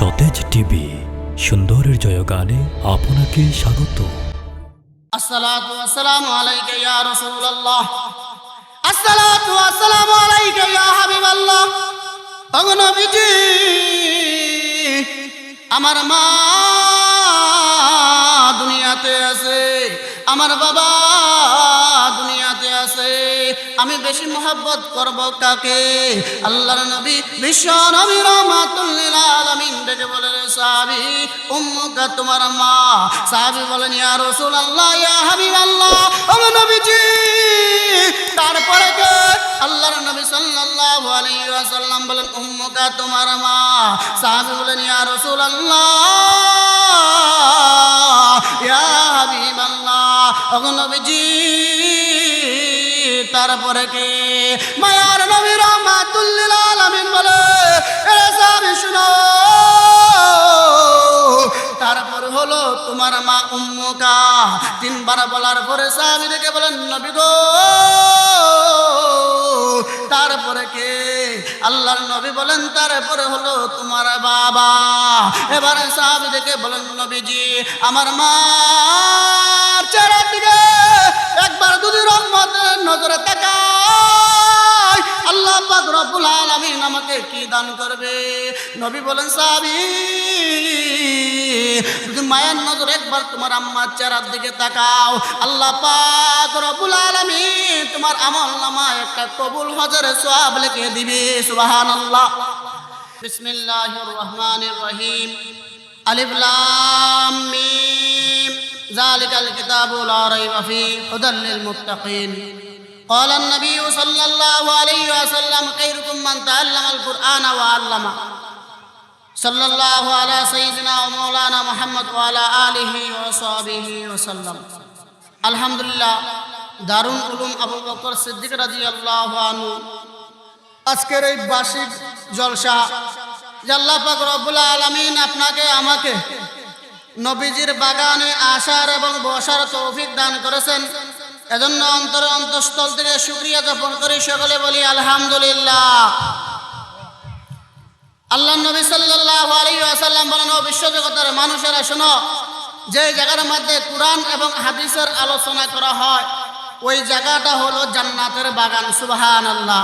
সতেজ টিভি সুন্দরের জয়গানে আপনাকে স্বাগত। আসসালাতু ওয়াসসালামু আলাইকা ইয়া রাসূলুল্লাহ, আসসালাতু ওয়াসসালামু আলাইকা ইয়া হাবিবাল্লাহ। ওগো নবীজি, আমার মা দুনিয়াতে আছে, আমার বাবা দুনিয়াতে আছে, আমি বেশি মোহাব্বত করব কাকে? আল্লাহর নবী বিশ্ব নবী রাহমাতুল লিল আলামিন ডেকে বলেন, সাহাবী উম্মুকা, তোমার মা। সাহাবী বলেন, ইয়া রাসূলুল্লাহ, ইয়া হাবিবাল্লাহ। ওগো নবীজি, তারপরে কে? আল্লাহর নবী সাল্লাল্লাহু আলাইহি ওয়াসাল্লাম বলেন, উম্মুকা, তোমার মা। সাহাবী বলেন, ইয়া রাসূলুল্লাহ, ইয়া হাবিবাল্লাহ। ওগো নবীজি, তারপরে কে? মায়ার নবী রাহমাতুল লিল আলামিন বলে, এ সাহাবী শুনো, তারপর হলো তোমার মা উম্মুকা। তিনবার বলার পরে সাহাবী দেখে বলেন, নবী গো, তারপরে কে? আল্লাহর নবী বলেন, তারপরে হলো তোমার বাবা। এবারে সাহাবী দেখে বলেন, নবীজি, আমার মা চেহারার দিকে একবার যদি রহমতের নজরে তাকাই, আল্লাহ পাক রব্বুল আলামিন আমাকে কি দান করবে? নবী বলেন, সাহাবী, যদি মায়ের নজর একবার তোমার আম্মার চেহারার দিকে তাকাও, আল্লাহ পাক রব্বুল আলামিন তোমার আমলনামায় একটা কবুল হজের সওয়াব লিখে দিবে। সুবহানাল্লাহ। বিসমিল্লাহির রহমানির রহিম। আলিফ লাম মিম। যালিকাল কিতাবু লা রাইবা ফীহি হুদাল লিল মুত্তাকিন। قال النبي صلى الله عليه وسلم خيركم من تعلم القرآن وعلمه صلى الله على سيدنا ومولانا محمد وعلى آله وصحبه وسلم। আলহামদুলিল্লাহ, দারুল উলুম আবু বকর সিদ্দিক রাদিয়াল্লাহু আনহু আজকের এই বার্ষিক জলসা, যে আল্লাহ পাক রব্বুল আলামিন আপনাকে আমাকে নবীজির বাগানে আসার এবং বসার তৌফিক দান করেছেন, এজন্য অন্তরে অন্তঃস্থল থেকে শুকরিয়া জ্ঞাপন করি। সকলে বলি আলহামদুলিল্লাহ। আল্লাহ নবী সাল্লাল্লাহু আলাইহি ওয়াসাল্লাম বলেন, ও বিশ্বজগতের মানুষেরা শোনো, যে জায়গার মধ্যে কুরআন এবং হাদিসের আলোচনা করা হয়, ওই জায়গাটা হলো জান্নাতের বাগান। সুবহানাল্লাহ।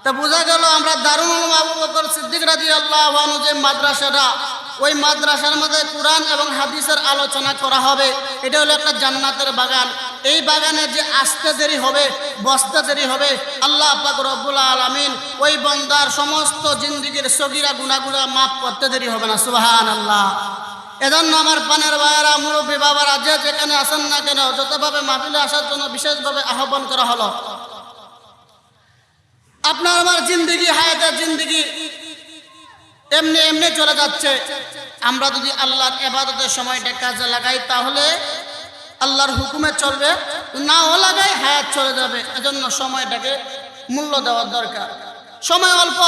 তা বোঝা গেল আমরা দারুল উলুম আবু বকর সিদ্দিক রাদিয়াল্লাহু আনহু যে মাদ্রাসাটা, ওই মাদ্রাসার মধ্যে কুরআন এবং হাদিসের আলোচনা করা হবে, এটা হলো একটা জান্নাতের বাগান। এই বাগানে যে আসতে দেরি হবে, বসতে দেরি হবে, আল্লাহ পাক রব্বুল আলামিন ওই বান্দার সমস্ত জিন্দেগীর সগীরা গুনাহগুলো মাফ করতে দেরি হবে না। সুবহানাল্লাহ। এজন্য আমার পানের ভাইয়েরা, মুরব্বী বাবারা, যে যেখানে আসেন না কেন, যতভাবে মাহফিলে আসার জন্য বিশেষভাবে আহ্বান করা হলো। আপনার আমার জিন্দেগি, হায়াতের জিন্দেগি এমনি এমনি চলে যাচ্ছে। আমরা যদি আল্লাহর ইবাদতের সময়টা কাজে লাগাই, তাহলে আল্লাহর হুকুমে চলবে, নাও লাগাই হায়াত চলে যাবে। এজন্য সময়টাকে মূল্য দেওয়ার দরকার। সময় অল্প,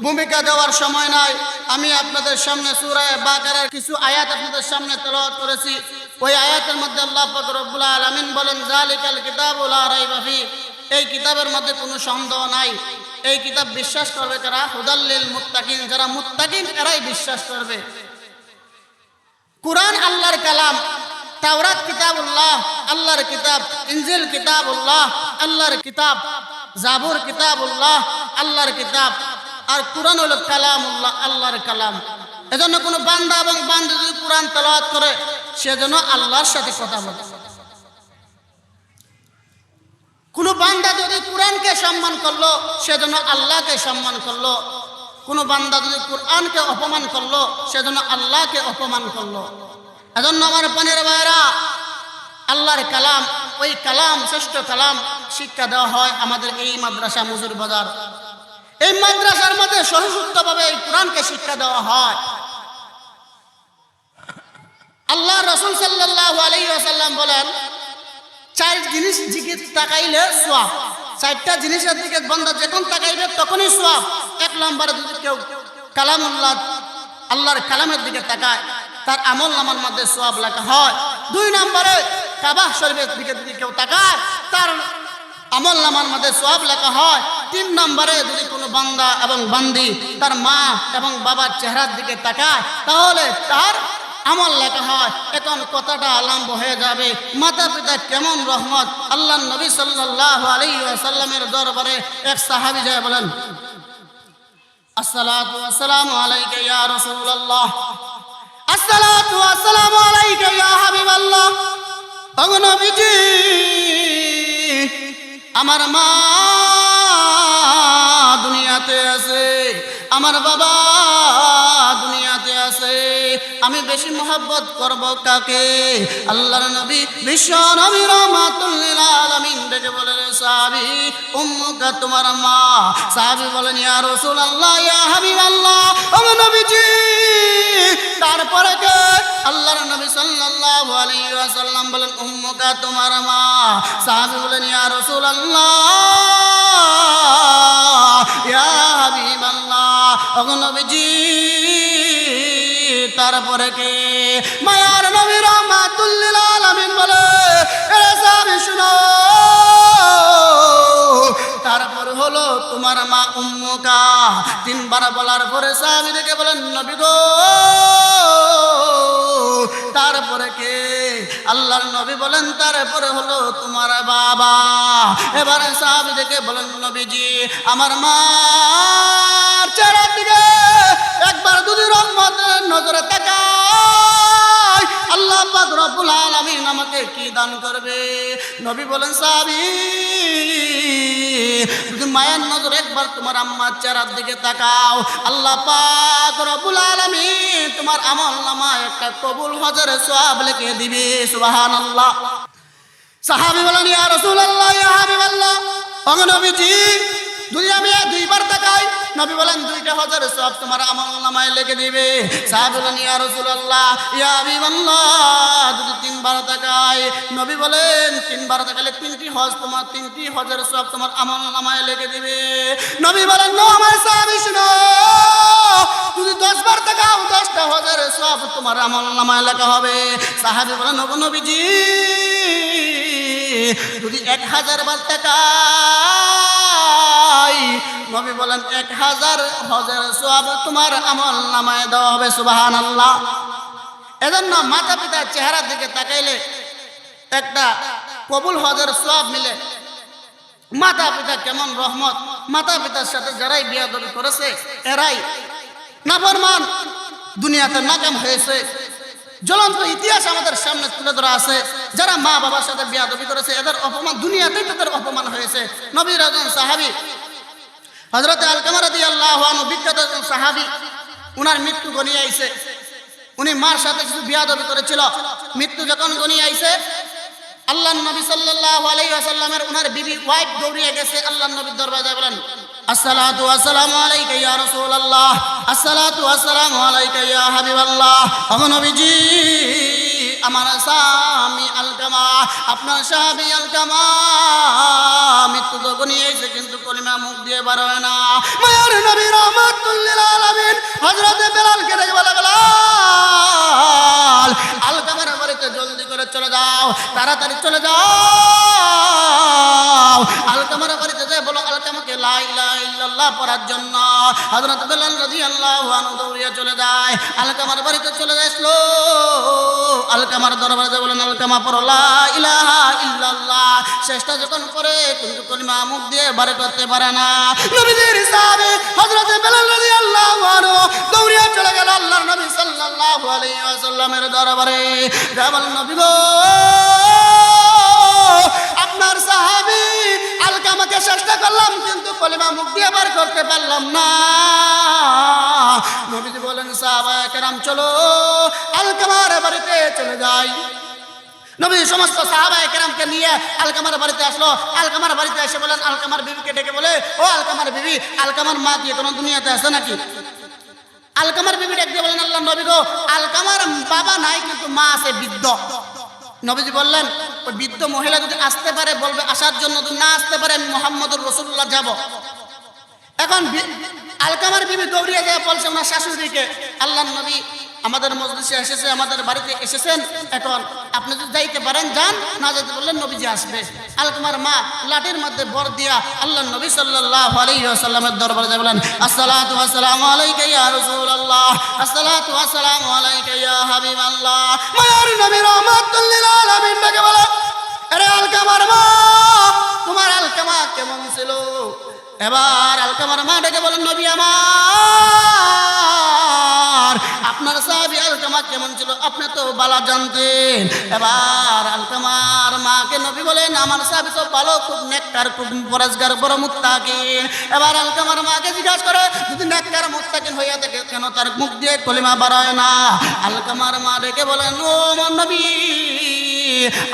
ভূমিকা দেওয়ার সময় নাই। আমি আপনাদের সামনে সূরা বাকারার কিছু আয়াত আপনাদের সামনে তেলাওয়াত করেছি। ওই আয়াতের মধ্যে আল্লাহ পাক রব্বুল আলামিন বলেন, যালিকাল কিতাবু লা রাইবা ফীহি, এই কিতাবের মধ্যে কোনো সন্দেহ নাই। এই কিতাব বিশ্বাস করবে কারা? হুদাল লিল মুত্তাকিন, যারা মুত্তাকিন এরাই বিশ্বাস করবে। কুরআন আল্লাহর কালাম, তাওরাত কিতাবুল্লাহ, আল্লাহর কিতাব, ইনজিল কিতাবুল্লাহ, আল্লাহর কিতাব, জাবুর কিতাবুল্লাহ, আল্লাহর কিতাব, আর কুরআন হলো কালামুল্লাহ, আল্লাহর কালাম। এজন্য কোনো বান্দা এবং বান্দা যদি কুরআন তেলাওয়াত করে, সেজন্য আল্লাহর সাথে কথা বলে। কোনো বান্দা যদি কুরআনকে সম্মান করলো, সেজন্য আল্লাহকে সম্মান করলো। কোনো বান্দা যদি কুরআনকে অপমান করলো, সেজন্য আল্লাহকে অপমান করলো। এজন্য আমার পানের ভাইরা, আল্লাহর কালাম, ওই কালাম, শ্রেষ্ঠ কালাম শিক্ষা দেওয়া হয় আমাদের এই মাদ্রাসা মজুর বাজার। এই মাদ্রাসার মধ্যে সহিষ্ণুভাবে এই কোরআনকে শিক্ষা দেওয়া হয়। আল্লাহ রাসূল সাল্লাল্লাহু আলাইহি ওয়াসাল্লাম বলেন, চার জিনিস দিকে তাকাইলে সওয়াব। চারটা জিনিসের দিকে বান্দা যখন তাকাইবে তখনই সওয়াব। এক নম্বরে যদি কেউ কালামুল্লাহ, আল্লাহর কালামের দিকে তাকায়, তার আমলনামার মধ্যে সওয়াব লেখা হয়। দুই নম্বরে কাবা শরীফের দিকে যদি কেউ তাকায়, তার আমল নামার মধ্যে সওয়াব লেখা হয়। 3 নম্বরে যদি কোনো বান্দা এবং বান্দি তার মা এবং বাবার চেহারার দিকে তাকায় তাহলে তার আমল লেখা হয়। এখন কথাটা আলম্ব হয়ে যাবে, মাতা পিতা কেমন রহমত। আল্লাহ নবী সাল্লাল্লাহু আলাইহি ওয়াসাল্লামের দরবারে এক সাহাবী যায় বলেন, আসসালাতু ওয়াসসালামু আলাইকা ইয়া রাসূলুল্লাহ, আসসালাতু ওয়াসসালামু আলাইকা ইয়া হাবিবাল্লাহ। ওগো নবীজি, আমার মা দুনিয়াতে আছে, আমার বাবা দুনিয়াতে আছে, আমি বেশি মহব্বত করব কাকে? আল্লাহর নবী বিশ্ব নবী রাহমাতুল লিল আলামিন ডেকে বলেন, সাহাবী উম্মুকা, তোমার মা। সাহাবী বলেন, ইয়া রাসূলুল্লাহ, ইয়া হাবিবাল্লাহ। ও নবীজি, তারপরে কে? আল্লাহর নবী সাল্লাল্লাহু আলাইহি ওয়াসাল্লাম বলেন, উম্মুকা, তোমার মা। সাহাবী বলেন, ইয়া রাসূলুল্লাহ, ইয়া হাবিবাল্লাহ। ও নবীজি, তারপরে কে? মায়ার নবী রাহমাতুল লিল আলামিন বলে, এ সাহাবী শুনো, তারপর হলো তোমার মা উম্মুকা। 3 বার বলার পরে সাহাবী দেখে বলেন, নবী গো, তারপরে কে? আল্লাহর নবী বলেন, তারপরে হলো তোমার বাবা। এবারে সাহাবী দেখে বলেন, নবীজি, আমার মার চেহারার দিকে একবার যদি রহমতের নজরে তাকাই, আল্লাহ পাক রব্বুল আলামিন আমাকে কি দান করবে? নবী বলেন, সাহাবী, যদি মায়ের নজরে একবার তোমার আম্মার চেহারার দিকে তাকাও, আল্লাহ পাক রব্বুল আলামিন তোমার আমল নামায় একটা কবুল হজের সওয়াব লিখে দিবে। সুবহানাল্লাহ। সাহাবী বলেন, ইয়া রাসূলুল্লাহ, ইয়া হাবিবাল্লাহ। ও নবীজি, যদি আমি 2 বার তাকাই, নবী বলেন 2টা হজের সওয়াব তোমার আমল নামায় লিখে দিবে। সাহাবী বলেন, ইয়া রাসূলুল্লাহ, ইয়া হাবিবাল্লাহ, যদি 3 বার তাকাই, নবী বলেন 3 বার তাকালে 3টি হজ, তোমার 3টি হজের সওয়াব তোমার আমল নামায় লিখে দিবে। নবী বলেন, নো আমার সাহাবী শুনো, যদি 10 বার তাকাও 10টা হজের সওয়াব তোমার আমল নামায় লেখা হবে। সাহাবী বলেন, ও নবীজি, যদি 1000 বার তাকাই, নবী বলেন 1000 হজের সওয়াব তোমার আমল নামায় দেওয়া হবে। সুবহানাল্লাহ। এজন্য মাতা পিতার চেহারার দিকে তাকাইলে একটা কবুল হজের সওয়াব মিলে। মাতা পিতা কেমন রহমত। মাতা পিতার সাথে যারাই বিয়াদবি করেছে এরাই নাফরমান, দুনিয়াতে নাকাম হয়েছে। জ্বলন্ত ইতিহাস আমাদের সামনে তুলে ধরা আছে। যারা মা বাবার সাথে বিয়াদবি করেছে এদের অপমান দুনিয়াতেই তাদের অপমান হয়েছে। নবীর একজন সাহাবী হযরত আলকামা রাদিয়াল্লাহু আনহু, বিখ্যাত একজন সাহাবী, উনার মৃত্যু ঘনিয়ে আইছে। উনি মার সাথে কিছু বিয়াদবি করেছিল। মৃত্যু যখন ঘনিয়ে আইছে, আল্লাহর নবী সাল্লাল্লাহু আলাইহি ওয়াসাল্লামের উনার বিবি ওয়াইফ দৌড়িয়ে গেছে আল্লাহর নবীর দরবারে বলেন, আসসালাতু ওয়াসসালামু আলাইকা ইয়া রাসূলুল্লাহ, আসসালাতু ওয়াসসালামু আলাইকা ইয়া হাবিবাল্লাহ। ও নবীজি, আমার স্বামী আলকামা, আপনার স্বামী আলকামা মৃত্যু তো ঘনিয়ে এসে কিন্তু কলিমা মুখ দিয়ে বার হয় না। মায়ার নবী রাহমাতুল লিল আলামিন হযরত বেলালকে ডেকে বলে, বেলাল, আলকামার বাড়িতে জলদি করে চলে যাও, তাড়াতাড়ি চলে যাও। আলকামার বাড়িতে যায় বলো আলকামাকে লা ইলাহা ইল্লাল্লাহ পড়ার জন্য। হযরত বেলাল রাদিয়াল্লাহু আনহু দৌড়িয়ে চলে যায়, আলকামার বাড়িতে চলে যায়। স্লো আলকামার দরবারে যায় বলেন, আলকামা পড়ো লা ইলাহা ইল্লাল্লাহ। শেষটা যখন করে কিন্তু কলিমা মুখ দিয়ে বার করতে পারে না। নবীজির সাহাবী হযরত বেলাল রাদিয়াল্লাহু আনহু দৌড়িয়ে চলে গেল আল্লাহর নবী সাল্লাল্লাহু আলাইহি ওয়াসাল্লামের দরবারে। বলেন, নবী গো, আপনার সাহাবী আলকামাকে চেষ্টা করলাম কিন্তু কলিমা মুখ দিয়ে বার করতে পারলাম না। নবীজি বলেন, সাহাবায়ে কেরাম চলো আলকামার বাড়িতে চলে যাই। নবী সমস্ত সাহাবায়ে কেরামকে নিয়ে আলকামার বাড়িতে আসলো। আলকামার বাড়িতে এসে বলেন, আলকামার বিবিকে ডেকে বলে, ও আলকামার বিবি, আলকামার মা কি কোনো দুনিয়াতে আছে নাকি? আলকামার বিবি ডেকে বলেন, আল্লাহ নবী গো, আলকামার বাবা নাই কিন্তু মা আছে, বৃদ্ধ। নবীজি বললেন, ওই বৃদ্ধ মহিলা যদি আসতে পারে বলবে আসার জন্য, যদি না আসতে পারে আমি মুহাম্মদুর রাসূলুল্লাহ যাব। এখন আলকামার বিবি দৌড়িয়ে যায় বলছে ওনার শাশুড়িকে, আল্লাহর নবী আমাদের মজলিসে এসেছে, আমাদের বাড়িতে এসেছেন, এখন আপনি যদি যাইতে পারেন যান, না যেতে বললেন নবীজি আসবে। আলকামার মা লাঠির মধ্যে বর দিয়া আল্লাহ নবী সাল্লাল্লাহু আলাইহি ওয়াসাল্লামের দরবারে যায়, বলেন আসসালাতু ওয়াসসালামু আলাইকা ইয়া রাসূলুল্লাহ, আসসালাতু ওয়াসসালামু আলাইকা ইয়া হাবিবাল্লাহ। মায়ার নবী রাহমাতুল লিল আলামিন ডেকে বলে, আরে আলকামার মা, তোমার আলকামা কেমন ছিল? এবার আলকামার মা ডেকে বলেন, নবী আমার, আপনার সাহাবী আলকামা কেমন ছিল আপনি তো ভালো জানতেন। এবার আলকামার মাকে নবী বলেন, আমার সাহাবী তো ভালো, খুব নেককার, খুব পরেজগার, বড় মুত্তাকিন। এবার আলকামার মাকে জিজ্ঞাসা করে, যদি নেককার মুত্তাকিন হইয়া থাকে কেন তার মুখ দিয়ে কলিমা বাড়ায় না? আলকামার মা ডেকে বলেন, ও আমার নবী,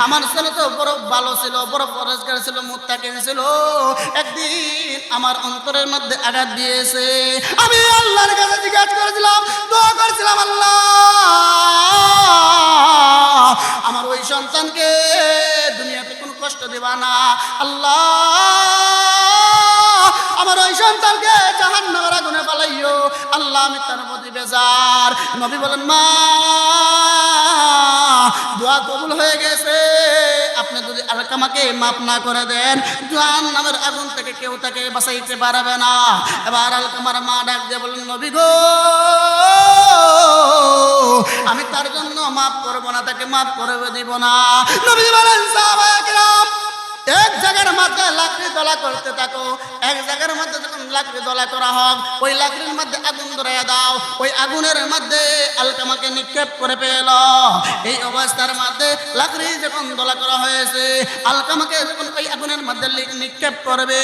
আমার ছেলে তো বড় ভালো ছিল, বড় পরেজগার ছিল, মুত্তাকিন ছিল। একদিন আমার অন্তরের মধ্যে আঘাত দিয়েছে। আমি আল্লাহর কাছে জিজ্ঞাসা করেছিলাম, দোয়া করেছিলাম, আল্লাহ আমার ওই সন্তানকে দুনিয়াতে কোনো কষ্ট দিবা না। আল্লাহ আমার ওই সন্তানকে জাহান্নামের আগুনে ফালাইও। আল্লাহ আমি তার প্রতি বেজার। নবী বলেন, মা দোয়া কবুল হয়ে গেছে, আপনি যদি আলকামাকে মাফ না করে দেন জাহান্নামের আগুন থেকে কেউ তাকে বাঁচাইতে পারবে না। এবার আলকামার মা ডাক দিয়ে বলেন, নবী গো, আমি তার জন্য মাফ করবো না, তাকে মাফ করে দিব না। নবী বলেন, সাহাবায়ে কিরাম, এক জায়গার মধ্যে লাকড়ি দলা করতে থাকো, এক জায়গার মধ্যে যখন লাকড়ি দলা করা হোক, ওই লাকড়ির মধ্যে আগুন ধরাইয়া দাও, ওই আগুনের মধ্যে আলকামাকে নিক্ষেপ করে পেল। এই অবস্থার মধ্যে লাকড়ি যখন দলা করা হয়েছে, আলকামাকে যখন ওই আগুনের মধ্যে নিক্ষেপ করবে,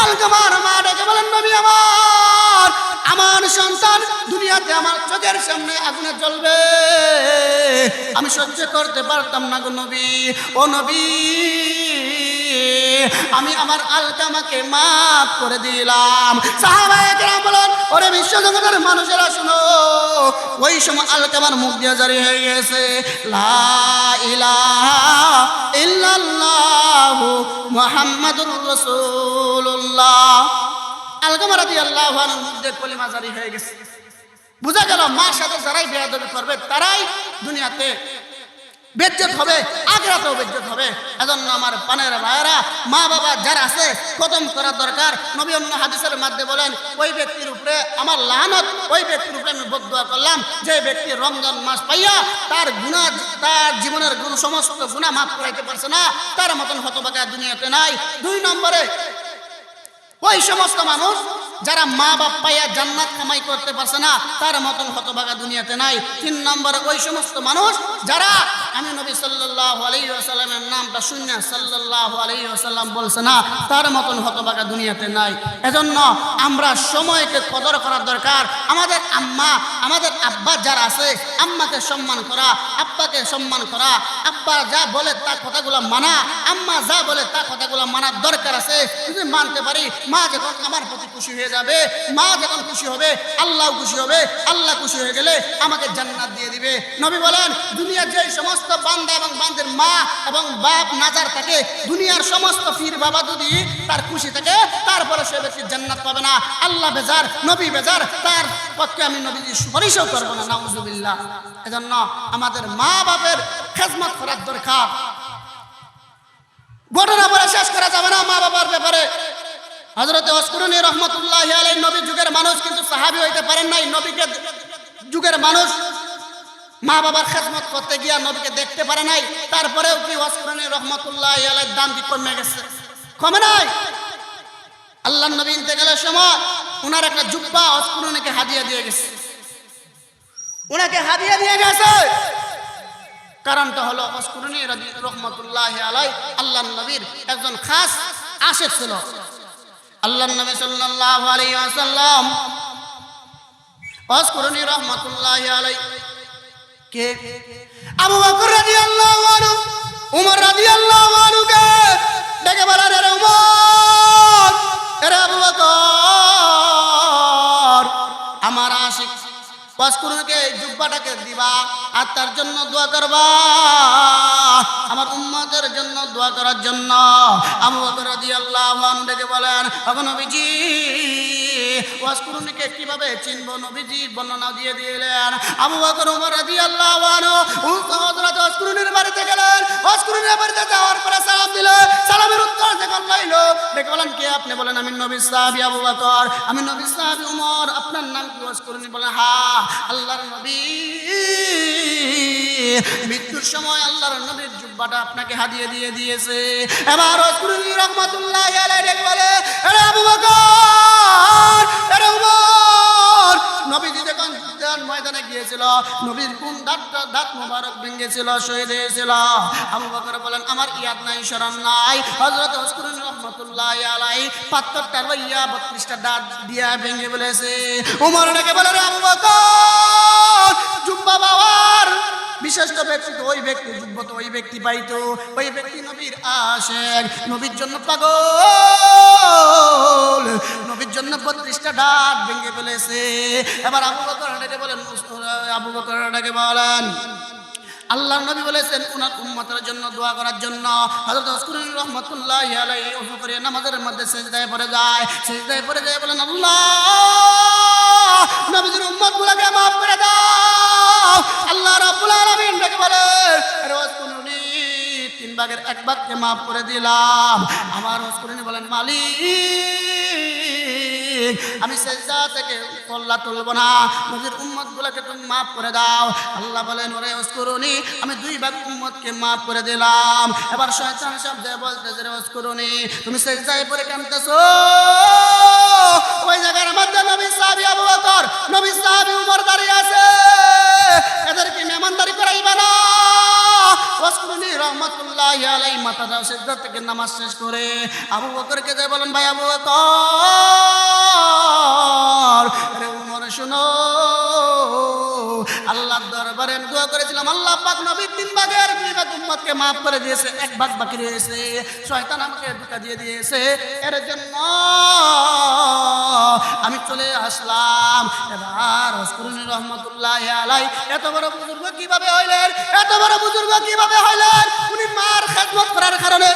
আলকামার মা ডেকে বলেন, নবী আমার, আমার সন্তান দুনিয়াতে আমার চোখের সামনে আগুনে জ্বলবে, আমি সহ্য করতে পারতাম না গো নবী। ও নবী, আমি আমার আলকামাকে মাফ করে দিলাম। সাহাবায়ে কেরাম বলেন, ওরে বিশ্বজগতের মানুষেরা শুনো, ওই সময় আলকামার মুখ দিয়ে জারি হয়ে গেছে, লা ইলাহা ইল্লাল্লাহু মুহাম্মাদুর রাসূলুল্লাহ। আলকামা রাদিয়াল্লাহু আনহুর মুখ দিয়ে কলিমা জারি হয়ে গেছে। বুঝা গেল, মার সাথে যারাই বেয়াদবি করবে তারাই দুনিয়াতে বেজ্জত হবে, আখিরাতেও বেজ্জত হবে। এজন্য আমার পানের ভাইয়েরা, মা বাবা যারা আছে খতম করা দরকার। নবী অন্য হাদিসের মধ্যে বলেন, ওই ব্যক্তির উপরে আমার লানত, ওই ব্যক্তির উপরে আমি বদদুয়া করলাম যে ব্যক্তি রমজান মাস পাইয়া তার গুনাহ, তার জীবনের সমস্ত গুনাহ মাফ করাইতে পারছে না, তার মতন হতভাগা দুনিয়াতে নাই। 2 নম্বরে, ওই সমস্ত মানুষ যারা মা বাপ পাইয়া জান্নাত কামাই করতে পারছে না, তার মতন হতভাগা দুনিয়াতে নাই। 3 নম্বরে, ওই সমস্ত মানুষ যারা আমি নবী সাল্লাল্লাহু আলাইহি ওয়াসাল্লামের নামটা শুনে সাল্লাল্লাহু আলাইহি ওয়াসাল্লাম বলছে না, তার মতন হতভাগা দুনিয়াতে নাই। এজন্য আমরা সময়কে কদর করার দরকার। আমাদের আম্মা, আমাদের আব্বা যারা আছে, আম্মাকে সম্মান করা, আব্বাকে সম্মান করা, আব্বা যা বলে তার কথাগুলো মানা, আম্মা যা বলে তার কথাগুলো মানার দরকার আছে। যদি মানতে পারি, মা যখন আমার প্রতি খুশি হয়ে যাবে, মা যখন খুশি হবে আল্লাহ খুশি হবে, আল্লাহ খুশি হয়ে গেলে আমাকে জান্নাত দিয়ে দিবে। নবী বলেন, দুনিয়ার যে সমস্ত বান্দা এবং বান্দার মা এবং বাপ নাজার থাকে, দুনিয়ার সমস্ত পীর বাবা যদি তার খুশি থাকে, তারপরে সে ব্যক্তি জান্নাত পাবে না। আল্লাহ বেজার, নবী বেজার, তার পক্ষে আমি নবীজি সুপারিশও করবো না, নাউজুবিল্লাহ। এজন্য আমাদের মা বাপের খেদমত করার দরকার। ঘটনা বলে শেষ করা যাবে না মা বাবার ব্যাপারে। হযরত ওসকুরুনি রহমাতুল্লাহি আলাইহি নবী যুগের মানুষ, কিন্তু সাহাবী হইতে পারেন নাই। নবীকে যুগের মানুষ মা বাবার খেদমত করতে গিয়া নবীকে দেখতে পারে নাই, তারপরেও কি ওসকুরুনি রহমাতুল্লাহি আলাইহির দাম কি কমে গেছে? কমে নাই। আল্লাহর নবী ইন্তেকালের সময় উনার একটা জুব্বা ওসকুরুনিকে হাদিয়া দিয়ে গেছে, উনাকে হাদিয়া দিয়ে গেছে। কারণটা হলো ওসকুরুনি রহমাতুল্লাহি আলাইহি আল্লাহর নবীর একজন খাস আশিক ছিল। আল্লাহর নবী সাল্লাল্লাহু আলাইহি ওয়াসাল্লাম ওসকুরুনি রহমাতুল্লাহি আলাইহি কে আবু বকর রাদিয়াল্লাহু আনহু, উমর রাদিয়াল্লাহু আনহু কে ডেকে বলেন, রে উমর, রে আবু বকর, আমার আশিক ওসকুরুনিকে জুব্বাটাকে দিবা আর তার জন্য দোয়া করবা, আমার উম্মতের জন্য দোয়া করার জন্য। আবু বকর রাদিয়াল্লাহু আনহু ডেকে বলেন, ওগো নবীজি, ওয়াসকুরুনিকে কিভাবে চিনব নবীজি বর্ণনা দিয়ে দিলেন। আবু বকর ওমর রাদিয়াল্লাহু আনহু হযরত ওয়াসকুরুনির বাড়িতে গেলেন। ওয়াসকুরুনির বাড়িতে যাওয়ার পরে সালাম দিলেন। সালামের উত্তর যখন লাইলো দেখে বলেন কে আপনি? বলেন আমি নবী সাহাবী আবু বকর, আমি নবী সাহাবী ওমর। আপনার নাম কি? ওয়াসকুরুনি বলেন হ্যাঁ, আল্লাহর নবী মৃত্যুর সময় আল্লাহর নবীর জুব্বাটা আপনাকে হাদিয়ে দিয়ে দিয়েছে। এবার ওয়াসকুরুনি রাহমাতুল্লাহি আলাইহি ডেকে বলে, আরে আবু বকর, আরে ওমর, নবীজি যখন যুদ্ধের ময়দানে গিয়েছিল নবীর কোন দাঁত মোবারক ভেঙেছিল, শহীদ হয়েছিল? আবু বকর বলেন আমার ইয়াদ নাই, স্মরণ নাই। হযরত ওয়াসকুরুনি রাহমাতুল্লাহি আলাইহি ৭৫টা লইয়া ৩২টা দাঁত দিয়া ভেঙে বলেছে। ওমর ডেকে বলে, রে আবু বকর, জুব্বা বাবার বিশিষ্ট ব্যক্তি তো ওই ব্যক্তি, যুব্ব তো ওই ব্যক্তি পাইতো, ওই ব্যক্তি নবীর আশিক, নবীর জন্য পাগল, নবীর জন্য ৩২টা দাঁত ভেঙে ফেলেছে। এবার আবু বকর ডেকে বলেন, আবু বকর ডেকে বলেন আল্লাহর নবী বলেছেন উনার উম্মতের জন্য দোয়া করার জন্য। হযরত ওয়াসকুরুনি রাহমাতুল্লাহি আলাইহি ওযু করে নামাজের মধ্যে সিজদায় পড়ে যায়। সিজদায় পড়ে যায় বলেন আল্লাহ নবীর উম্মতগুলোকে maaf করে দাও। আল্লাহ রাব্বুল আলামিন ডেকে বলেন, আরে ওয়াসকুরুনি 3 ভাগের 1 ভাগকে maaf করে দিলাম। আমার ওয়াসকুরুনি বলেন মালিক, আমি সিজদা থেকে কল্লা তুলব না, নবীর উম্মতগুলোকে তুমি maaf করে দাও। আল্লাহ বলেন ওরে ওয়াসকুরুনি আমি 2 ভাগ উম্মতকে maaf করে দিলাম। এবার শয়তান শব্দে বলতেছে, রে ওয়াসকুরুনি তুমি সিজদায় পড়ে কাঁদতেছো, ওই জায়গার মধ্যে নবী সাহাবী আবু বকর, নবী সাহাবী উমর দাঁড়িয়ে আছে, এদেরকে মেহমানদারি করাইবা না। ওয়াসকুরুনি রাহমাতুল্লাহি আলাইহি মাথা সিজদা থেকে নামাজ শেষ করে আবু বকরকে যায় বলেন, ভাই আবু বকর, আরে উমর শুনো, আল্লাহর দরবারে আমি দোয়া করেছিলাম, আল্লাহ পাক নবীর 3 ভাগের 2 ভাগ উম্মতকে maaf করে দিয়েছে, 1 ভাগ বাকি রয়েছে, শয়তান আমাকে ধোঁকা দিয়ে দিয়েছে, এর জন্য আমি চলে আসলাম। এবার ওয়াসকুরুনি রাহমাতুল্লাহি আলাইহি এত বড় বুজুর্গ কিভাবে হইলেন? এত বড় বুজুর্গ কিভাবে হইলেন? উনি মার খেদমত করার কারণে